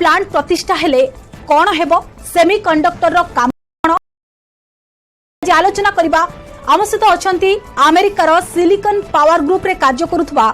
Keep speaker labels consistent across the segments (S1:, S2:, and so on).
S1: Plant प्रतिष्ठा हेले कौन हेबो सेमीकंडक्टर रो काम आलोचना करबा आम सहित अछंती अमेरिकार सिलिकन पावर ग्रुप रे कार्य करुथबा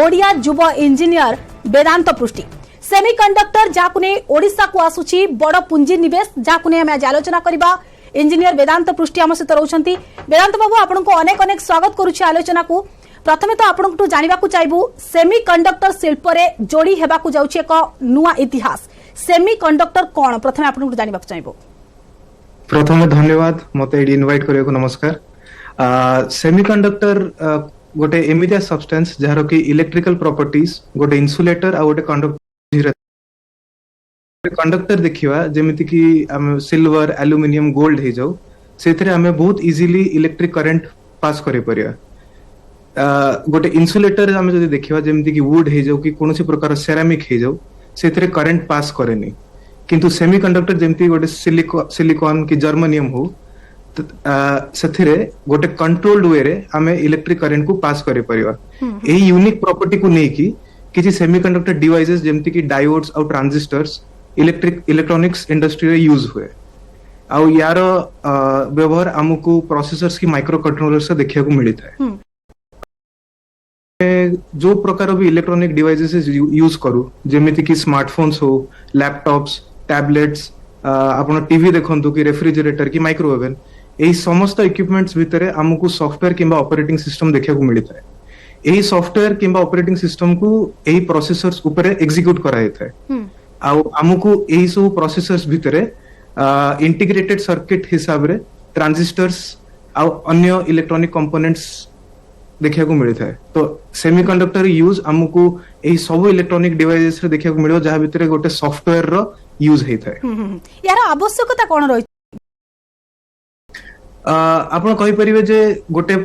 S1: ओडिया युव इंजीनियर वेदांत पृष्टि सेमीकंडक्टर जाकु ने ओडिसा को आसुची बड़ पुंजी निवेश जाकु ने हम आज आलोचना करबा इंजीनियर वेदांत पृष्टि आम सहित रहउछंती। वेदांत बाबू आपनको अनेक अनेक स्वागत करूची आलोचना को। प्रथमे तो आपनको जानिबा को चाहबू सेमीकंडक्टर शिल्प रे जोड़ी हेबा को जाउची एक नुआ इतिहास सेमीकंडक्टर कोन प्रथमे आपनको जानिबा को चाहबू।
S2: प्रथमे धन्यवाद मते इनवाइट करे को नमस्कार। सेमीकंडक्टर गोटे एमिडिया सब्सटेंस जहार कि इलेक्ट्रिकल प्रॉपर्टीज गोटे इन्सुलेटर आ गोटे कंडक्टर देखिवा जेमिति कि हम सिल्वर एल्युमिनियम गोल्ड हे जाऊ सेथरे हमें बहुत इजीली इलेक्ट्रिक करंट पास करे परिया। गोटे इन्सुलेटर हमें जदि देखिवा जेमिति कि वुड हे जाऊ कि कोनोसी प्रकार सेरामिक हे जाऊ सेथरे करंट पास करेनी किंतु सेमीकंडक्टर जेमिति गोटे सिलिकॉन कि जर्मनियम हो सेथिरे गोटे कंट्रोल्ड वे रे हमें इलेक्ट्रिक करंट को पास करे परिवा। एही यूनिक प्रॉपर्टी को नै कि किछि सेमीकंडक्टर डिवाइसेस जेमिति कि डायोड्स और ट्रांजिस्टर्स इलेक्ट्रॉनिक्स इंडस्ट्री रे यूज हुए आ यार व्यवहार हमको प्रोसेसर्स की माइक्रो कंट्रोलर से देखिया को मिलता है। जो प्रकार भी इलेक्ट्रॉनिक डिवाइसेस यूज करू जेमिति कि स्मार्टफोन्स हो लैपटॉप्स टैबलेट्स आपण टीवी देखंतु कि रेफ्रिजरेटर की माइक्रोवेव एही समस्त इक्विपमेंट्स भितरे हमको सॉफ्टवेयर किंबा ऑपरेटिंग सिस्टम देखिया को मिलता है। एही सॉफ्टवेयर किंबा ऑपरेटिंग सिस्टम को एही प्रोसेसर्स ऊपर एग्जीक्यूट करायता है आ हमको एही सब प्रोसेसर्स भितरे इंटीग्रेटेड सर्किट हिसाब रे ट्रांजिस्टर्स आ अन्य इलेक्ट्रॉनिक कंपोनेंट्स देखिया को मिलता है। तो सेमीकंडक्टर यूज हमको एही सब इलेक्ट्रॉनिक डिवाइसेस रे देखिया को मिलो जहा भितरे गोटे सॉफ्टवेयर रो यूज हेता है।
S1: यार आवश्यकता कोन रही
S2: आपण कहि परिबे जे गोटे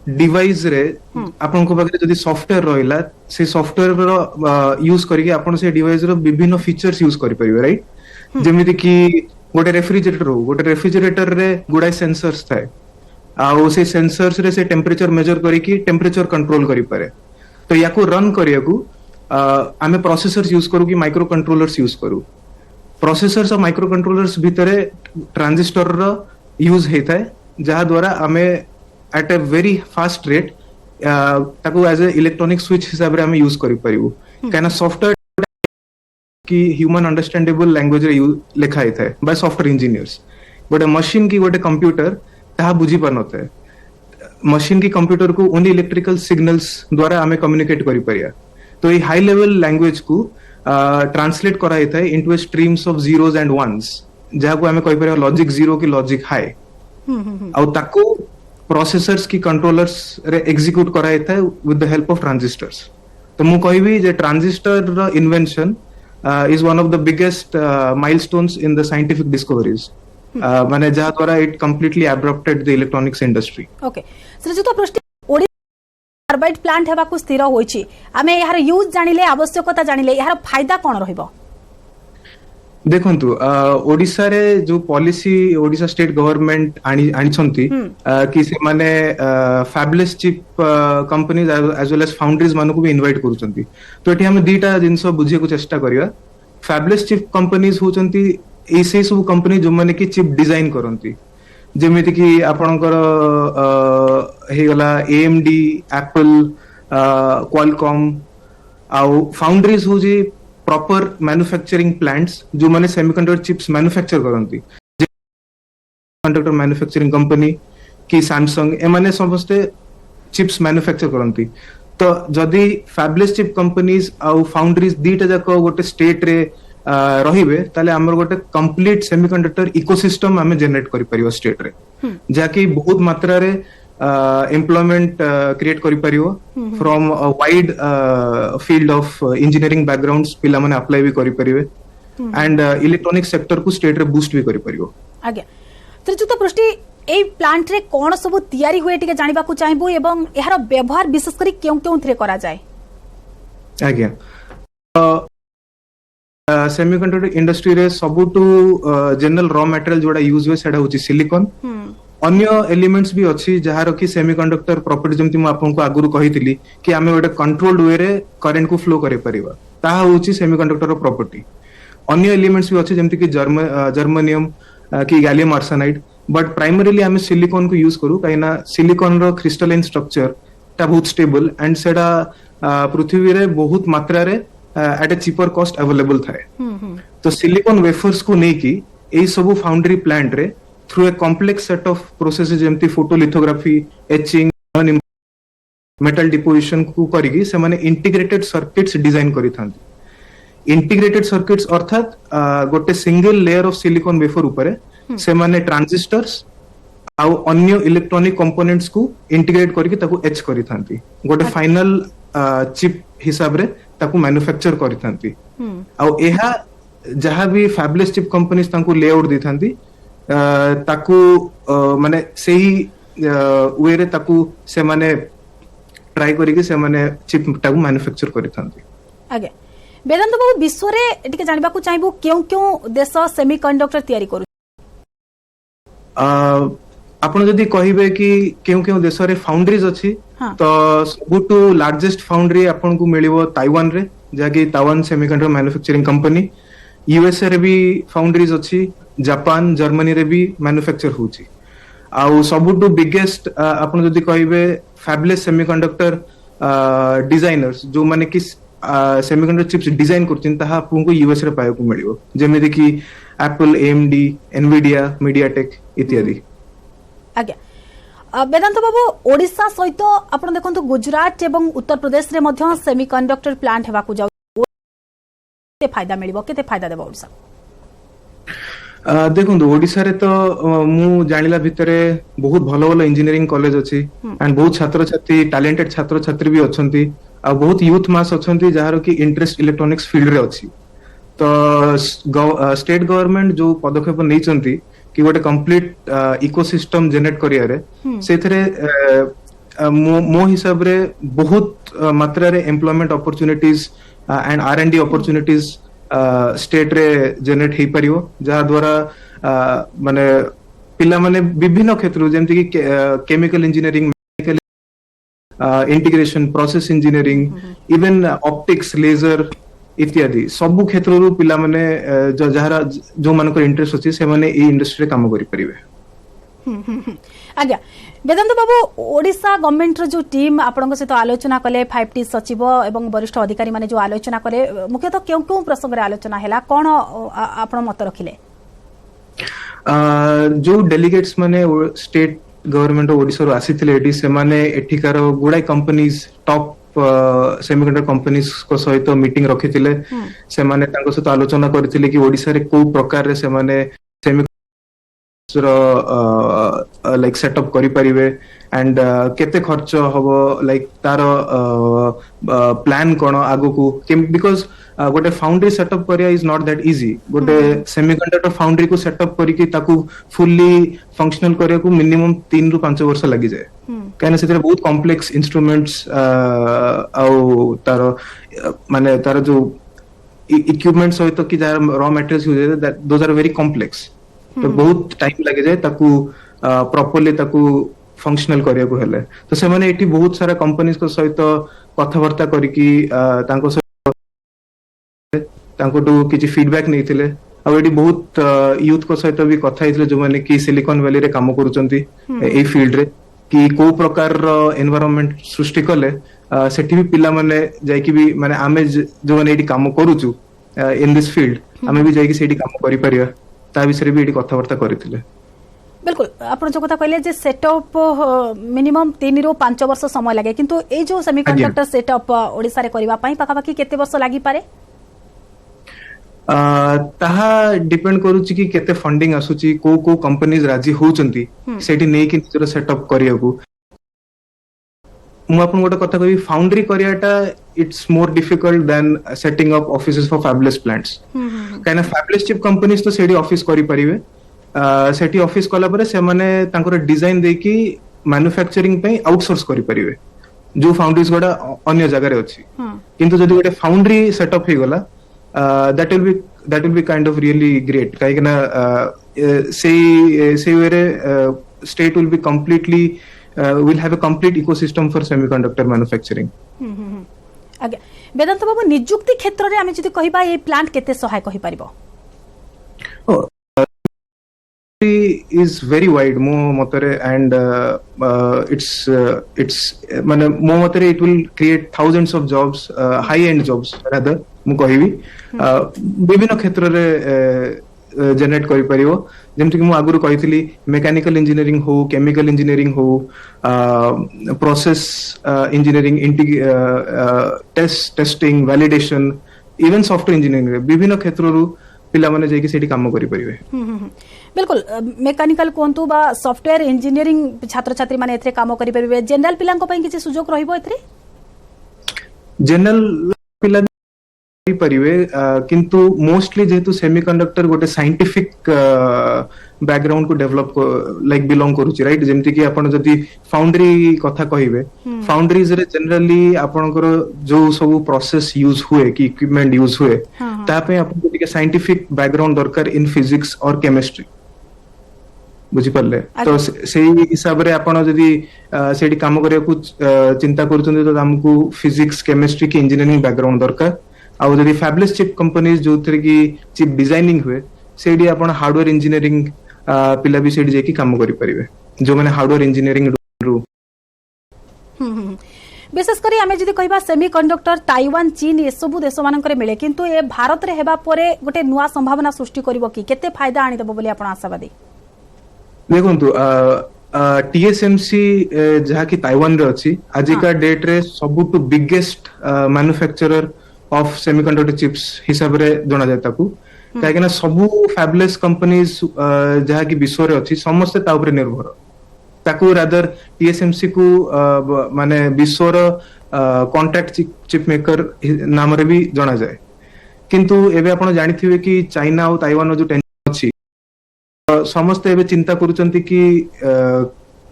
S2: डिवाइस रे आपण को पाखे जदी सॉफ्टवेयर रहिला से सॉफ्टवेयर रो यूज करके आपण से डिवाइस रो विभिन्न फीचर्स यूज करि परिबे राइट। जेमिति कि गोटे रेफ्रिजरेटर रे गुडाई सेंसर्स थाए आ से सेंसर्स रे से टेम्परेचर मेजर करिकी टेम्परेचर कंट्रोल करि पारे। तो याको रन करियाकू आमे प्रोसेसर्स यूज करू कि माइक्रो कंट्रोलर्स यूज करू। प्रोसेसर्स और माइक्रो कंट्रोलर्स भितरे ट्रांजिस्टर रो यूज हेता है जहा द्वारा आमे at a very fast rate ताको एज ए इलेक्ट्रॉनिक स्विच हिसाब रे आमे यूज करि परिबो काना सॉफ्टवेयर की ह्यूमन अंडरस्टैंडेबल लैंग्वेज रे लिखा हेता है बाय सॉफ्टवेयर इंजीनियर्स। गोटे मशीन की गोटे कंप्यूटर ताहा बुझी पारनता है। मशीन की कंप्यूटर को ओनली इलेक्ट्रिकल सिग्नल्स द्वारा आमे कम्युनिकेट करि परिया। तो ये हाई लेवल लैंग्वेज को ट्रांसलेट करा हेता है into a streams of zeros and ones जहा को आमे कहि परिया लॉजिक जीरो की लॉजिक हाई और ताको प्रोसेसर्स की कंट्रोलर्स रे एग्जीक्यूट करा हेता है with the help of transistors. तो मु कहबी जे ट्रांजिस्टर रो invention is one of the biggest milestones in the scientific discoveries माने जहा द्वारा it completely abrupted the electronics industry.
S1: Okay श्रीजुत पृष्टि ओडी कार्बाइड प्लांट हेबा को स्थिर होईची आमे यार यूज जानिले आवश्यकता जानिले यार फायदा कोन रहइबो।
S2: देखंतु ओडिसा रे जो पॉलिसी ओडिसा स्टेट गवर्नमेंट आनी छंती कि से माने fabless chip companies as well as foundries मानको भी इनवाइट करूचंती। तो एठी हम दीटा जिंस बुझे को चेष्टा करिया। फैबलेस चिप कंपनीज होचंती एसे सब कंपनी जो माने कि चिप डिजाइन करंती जेमिति कि आपनकर हे गला AMD एप्पल क्वालकॉम आ फाउंड्रीज हो जे प्रॉपर मैन्युफैक्चरिंग प्लांट्स जो माने सेमीकंडक्टर चिप्स मैन्युफैक्चर करंती कंडक्टर मैन्युफैक्चरिंग कंपनी की सैमसंग ए माने समस्ते चिप्स मैन्युफैक्चर करंती। तो जदी फैबलेस चिप कंपनीज आ फाउंड्रीज दीटा जाको गोटे स्टेट रे रहिबे ताले हमर गोटे कंप्लीट सेमीकंडक्टर इकोसिस्टम हमें जनरेट करि परियो स्टेट रे जाकी बहुत मात्रा रे एम्प्लॉयमेंट क्रिएट करि परियो from a wide field of engineering backgrounds पिला माने अप्लाई भी करि परिबे एंड इलेक्ट्रॉनिक सेक्टर को स्टेट रे बूस्ट भी करि परियो। आज्ञा
S1: त्रिजुत पृष्टि ए प्लांट रे कोन सब तयारी हुए टिके जानिबा को चाहबो एवं एहार व्यवहार विशेष करी केउ थरे करा जाय।
S2: आज्ञा सेमीकंडक्टर इंडस्ट्री रे सबुटू जनरल रॉ मटेरियल जोड़ा यूज हुए सेडा होची सिलिकॉन। अन्य एलिमेंट्स भी अच्छी जहार कि सेमीकंडक्टर प्रॉपर्टी जमती मु आपनको आगुरु कहितली कि आमे गोटे कंट्रोल्ड वे रे करंट को फ्लो करे परिबा ताहा होची सेमीकंडक्टर रो प्रॉपर्टी। अन्य एलिमेंट्स भी अच्छे जमती कि जर्मनियम कि गैलियम आर्सेनाइड बट प्राइमरीली आम सिलिकॉन को यूज करू कहीं सिलिकॉन रो क्रिस्टलाइन स्ट्रक्चर टा बहुत स्टेबल एंड सेटा पृथ्वी रे बहुत मात्रा रे एट ए चीपर कॉस्ट अवेलेबल थाए तो सिलिकॉन वेफर्स को नहीं कि यही सब फाउंड्री प्लांट रे through a complex set of processes जमती फोटोलिथोग्राफी एचिंग मेटल डिपोजिशन को करिकी से माने इंटीग्रेटेड सर्किट्स डिजाइन करि थांती इंटीग्रेटेड सर्किट्स अर्थात गोटे single layer of silicon wafer ऊपर से माने ट्रांजिस्टर्स आउ अन्य इलेक्ट्रॉनिक कंपोनेंट्स को इंटीग्रेट करके ताको एच करि थांती गोटे फाइनल चिप हिसाब रे ताको मैन्युफैक्चर करि थांती आउ एहा जहां भी फैबलेस चिप कंपनीज ताको लेआउट दी थांती ताको माने सेही वे रे ताको से माने ट्राई करिके से माने चिप टाको मैन्युफैक्चर करि थांती
S1: आगे वेदांत बाबू विश्व रे एटिके जानिबा को चाहबो क्यों देश सेमीकंडक्टर तयारी करू
S2: आपण जदी कहिबे कि क्यों देश रे फाउंड्रीज अछि तो सबुटू लार्जेस्ट फाउंड्री आपण को मिलिबो ताइवान रे जाकी Taiwan semiconductor manufacturing company USA रे भी फाउंड्रीज अछि जापान जर्मनी रे भी मैन्युफैक्चर होछि आउ सबुटू बिगेस्ट आपण जदी कहिबे फैबलेस सेमीकंडक्टर डिजाइनर्स जो माने कि सेमीकंडक्टर चिप्स डिजाइन करछिन ताहा आपको यूएस रे पाए को मिलिबो जेमेदि कि एप्पल एएमडी एनवीडिया मीडियाटेक इत्यादि
S1: आज्ञा वेदांत बाबू ओडिशा सहित आपण देखंतु गुजरात एवं उत्तर प्रदेश रे मध्य सेमीकंडक्टर प्लांट हेबा को जाउ केते फायदा मिलिबो केते फायदा देबो ओडिशा
S2: देखो ओडिशा रे तो मु जानिला भितरे बहुत भलो भलो इंजीनियरिंग कॉलेज अछि एंड बहुत छात्र छात्री टैलेंटेड छात्र छात्री भी अछंती आ बहुत यूथ मास अछंती जहार की इंटरेस्ट इलेक्ट्रॉनिक्स फील्ड रे अछि तो स्टेट गवर्नमेंट जो पदक्षेप नै चंती कि गोटे कंप्लीट इकोसिस्टम जनरेट करिया रे सेथरे मो हिसाब रे बहुत मात्रा रे employment opportunities and R&D opportunities state रे जनरेट हे परियो जहा द्वारा माने पिला माने विभिन्न क्षेत्र जेमति कि chemical engineering integration process engineering even optics laser इत्यादि सब क्षेत्र रु पिला माने जहारा जो मानकर इंटरेस्ट अछि से माने ए इंडस्ट्री रे काम करि परिबे
S1: आज्ञा वेदांत बाबू ओडिशा गवर्नमेंट रो जो टीम आपन सहित आलोचना कले 5T सचिव एवं वरिष्ठ अधिकारी माने जो आलोचना करे मुख्यतः क्यों प्रसंग रे आलोचना हैला कोन आपन मत रखिले
S2: जो डेलीगेट्स माने स्टेट गवर्नमेंट ओडिशा रो आसीथिले एडी से माने एठिकार गुडाई कंपनीज टॉप सेमीकंडक्टर कंपनीज को सहित मीटिंग रखिथिले से माने तांको सहित आलोचना करथिले कि ओडिशा रे को प्रकार रे से माने लाइक सेटअप करि परिबे एंड केते खर्च हबो लाइक तार प्लान कोन आगो को बिकॉज गोटे फाउंड्री सेटअप करिया इज नॉट दैट इजी गोटे सेमीकंडक्टर फाउंड्री को सेटअप करिकि ताकू फुल्ली फंक्शनल करिया को मिनिमम 3 रु 5 वर्ष लागि जाय काने सेते बहुत कॉम्प्लेक्स इंस्ट्रूमेंट्स आउ तार माने तार जो इक्विपमेंट्स होय तो कि raw materials use those are very complex तो बहुत टाइम लगे जाए ताकू प्रॉपर्ली ताकू फंक्शनल करिया को हेले तो से माने एठी बहुत सारा कंपनीज को सहित कथावार्ता करिकि तांको तांको टू किछि फीडबैक नैथिले आ एठी बहुत यूथ को सहित भी कथा हितले जो माने कि सिलिकॉन वैली रे काम करूचंती ए फील्ड रे कि को प्रकार रो एनवायरनमेंट सृष्टि कले सेठी भी पिला माने जाय कि भी माने आमे जो माने एठी काम करूचु इन दिस फील्ड आमे भी जाय कि सेठी काम करि परिया ता विषय भी एठी कथावार्ता करिथिले
S1: बिल्कुल आपण जो कथा कहले जे सेटअप मिनिमम 3 रु 5 वर्ष समय लागे किंतु ए जो सेमीकंडक्टर सेटअप ओडिसा रे करबा पई पाखा पाखी केते वर्ष लागि पारे
S2: ताहा डिपेंड करूची कि केते फंडिंग आसुची को कंपनीज राजी होचंती सेठी नै कि निजर सेटअप करिया को मु आपन गोटे कथा कहबी फाउंड्री करियाटा it's more difficult than setting up offices for fabless plants काना फैबलेस चिप कंपनीज तो सेठी ऑफिस करि परिबे सेठी ऑफिस कला परे से माने तांकर डिजाइन देकी मैन्युफैक्चरिंग पे आउटसोर्स करि परिबे जो फाउंड्रीज गोडा अन्य जगह रे अछि किंतु जदी गोटे फाउंड्री सेटअप हे गला that will be kind of really great काहे ना से वे state will be completely will have a complete ecosystem for semiconductor manufacturing
S1: आज्ञा वेदांत बाबू निजुक्ति क्षेत्र में आम जब कह ये प्लांट केते सहायक हो पारिबो
S2: is very wide mo motere and it's mane mo motere it will create thousands of jobs high end jobs rather mu kahibi bibhinno kshetra re generate kari paribo jemti ki mu aguru kahithili mechanical engineering ho chemical engineering ho process engineering testing validation even software engineering bibhinno kshetra ru पिला माने जाई कि सेठी काम करि परिबे
S1: बिल्कुल mechanical कोंतु बा software engineering छात्र छात्री माने एथरे काम करि परिबे जनरल पिलांक पई किछि सुजोग रहइबो एथरे
S2: जनरल पिला करि परिबे किंतु मोस्टली जेतु सेमीकंडक्टर गोटे साइंटिफिक बैकग्राउंड को डेवलप लाइक बिलोंग करूची राइट जेमति कि आपण जदी फाउंड्री कथा कहिबे फाउंड्रीज रे जनरली आपनकर जो सब प्रोसेस यूज हुए कि इक्विपमेंट यूज हुए ता पे आपन को टिके साइंटिफिक बैकग्राउंड दरकार इन फिजिक्स और केमिस्ट्री बुझी परले तो सेही हिसाब रे आपण जदी सेठी काम करिया को चिंता करचुंदी तो हमकु फिजिक्स केमिस्ट्री की इंजीनियरिंग बैकग्राउंड दरकार आ जदी फैबलेस चिप कंपनीज जो थरे की चिप डिजाइनिंग हुए सेठी आपण हार्डवेयर इंजीनियरिंग पिला भी सेठी जेकी काम करि परिबे जो माने हार्डवेयर इंजीनियरिंग रू
S1: विशेषकर आम जब कह सेमीकंडक्टर ताइवान चीन ये सब देश मानक मिले किंतु ये भारत रे हेबा परे गोटे नुआ संभावना सृष्टि करिवो कि केते फायदा आनी देबो बोली आपण आशावादी
S2: देखंतु टीएसएमसी जहा कि ताइवान रे अछि आजिका डेट रे सबुटु biggest manufacturer of semiconductor chips हिसाब रे जणा जाय ताकू काहे ना सबु फैबलेस कंपनीज जहा कि विश्व रे अछि समस्त ता ऊपर निर्भर ताकू रादर टीएसएमसी को माने विश्वर कॉन्ट्रैक्ट चिप मेकर नाम रे भी जाना जाए किंतु एबे आपण जानिथिबे कि चाइना और ताइवान जो टेंशन अछि समस्त एबे चिंता करूचंती कि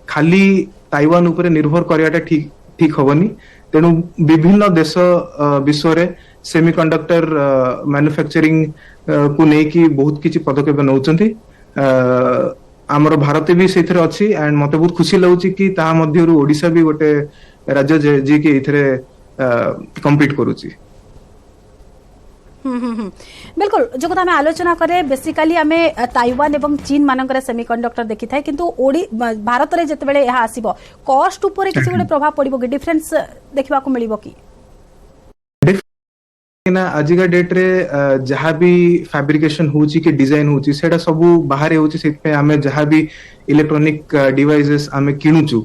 S2: खाली ताइवान ऊपर निर्भर करियाटा ठीक होबनी तेनु विभिन्न देश विश्व रे सेमीकंडक्टर मैन्युफैक्चरिंग को नै कि बहुत किछि पदक्षेप नउचंती आमर भारत भी से अच्छी एंड मत बहुत खुशी लगुच कि ता मध्यरु ओडिशा भी गोटे राज्य जे कि एथरे कम्पीट करूची
S1: बिल्कुल जो कथा हमें आलोचना करे बेसिकली आमे ताइवान एवं चीन मानकर सेमीकंडक्टर देखि थाए किंतु भारत रे जते बेले यहा आसीबो कॉस्ट ऊपर किछि गोटे प्रभाव पड़िबो कि डिफरेंस देखबा को मिलिबो कि
S2: ना आजिका डेट रे जहाँ भी फैब्रिकेशन होची कि डिजाइन होची सेटा सब बाहर होची सेते आमे जहाँ भी इलेक्ट्रॉनिक डिवाइसेस आमे किनुचु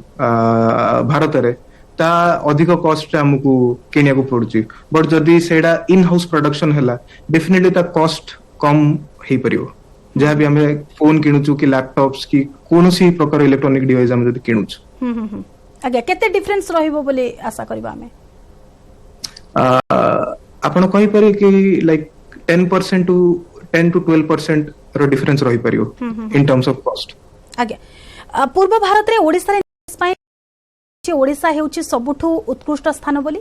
S2: भारत रे ता अधिक कॉस्ट हमकु किनिया को पड़ुची बट जदी सेडा इन हाउस प्रोडक्शन हैला डेफिनेटली ता कॉस्ट कम हे परियो जहाँ भी आमे फोन किनुचु कि लैपटॉप्स की कोनोसी प्रकार इलेक्ट्रॉनिक डिवाइस हम जदी किनुचु
S1: आगे केते डिफरेंस रहिबो बोली आशा करबा हमें
S2: आपण कहि पारे कि लाइक 10% टू 10 to 12% रो डिफरेंस रहि परियो इन टर्म्स ऑफ कॉस्ट
S1: आगे पूर्व भारत रे ओडिसा रे ओडिसा हेउची सबुठु उत्कृष्ट स्थान बोली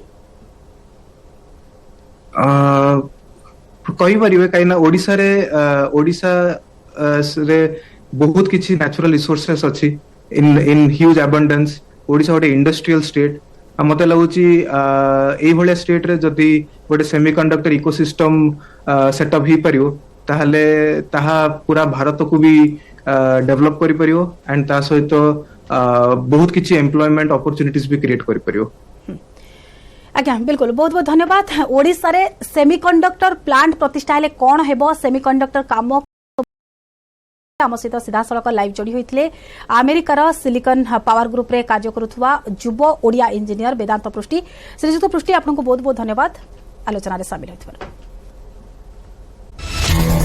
S2: कहि परिबे काइना ओडिसा रे बहुत किछि नेचुरल रिसोर्सेस अछि इन ह्यूज अबंडेंस ओडिसा गोटे इंडस्ट्रियल स्टेट मत लगुच ये स्टेट रे जदि गोटे सेमीकंडक्टर इकोसिस्टम सेटअप हो पारियो ताहले ताहा पूरा भारत को भी डेवलप करि परियो एंड ता सहित बहुत किछि एम्प्लॉयमेंट अपॉर्चुनिटीज भी क्रिएट करि परियो
S1: आज्ञा बिल्कुल बहुत बहुत धन्यवाद ओडिसा रे सेमीकंडक्टर प्लांट प्रतिष्ठा हेले कोन हेबो सेमीकंडक्टर काम आम सहित सीधा सड़क लाइव जोड़ी होते अमेरिकार सिलिकन पावर ग्रुप रे कार्य करुवा युव ओडिया इंजीनियर वेदांत पृष्टि श्रीजुक्त पृष्टि आपको बहुत बहुत धन्यवाद आलोचना सामिल होथिबार।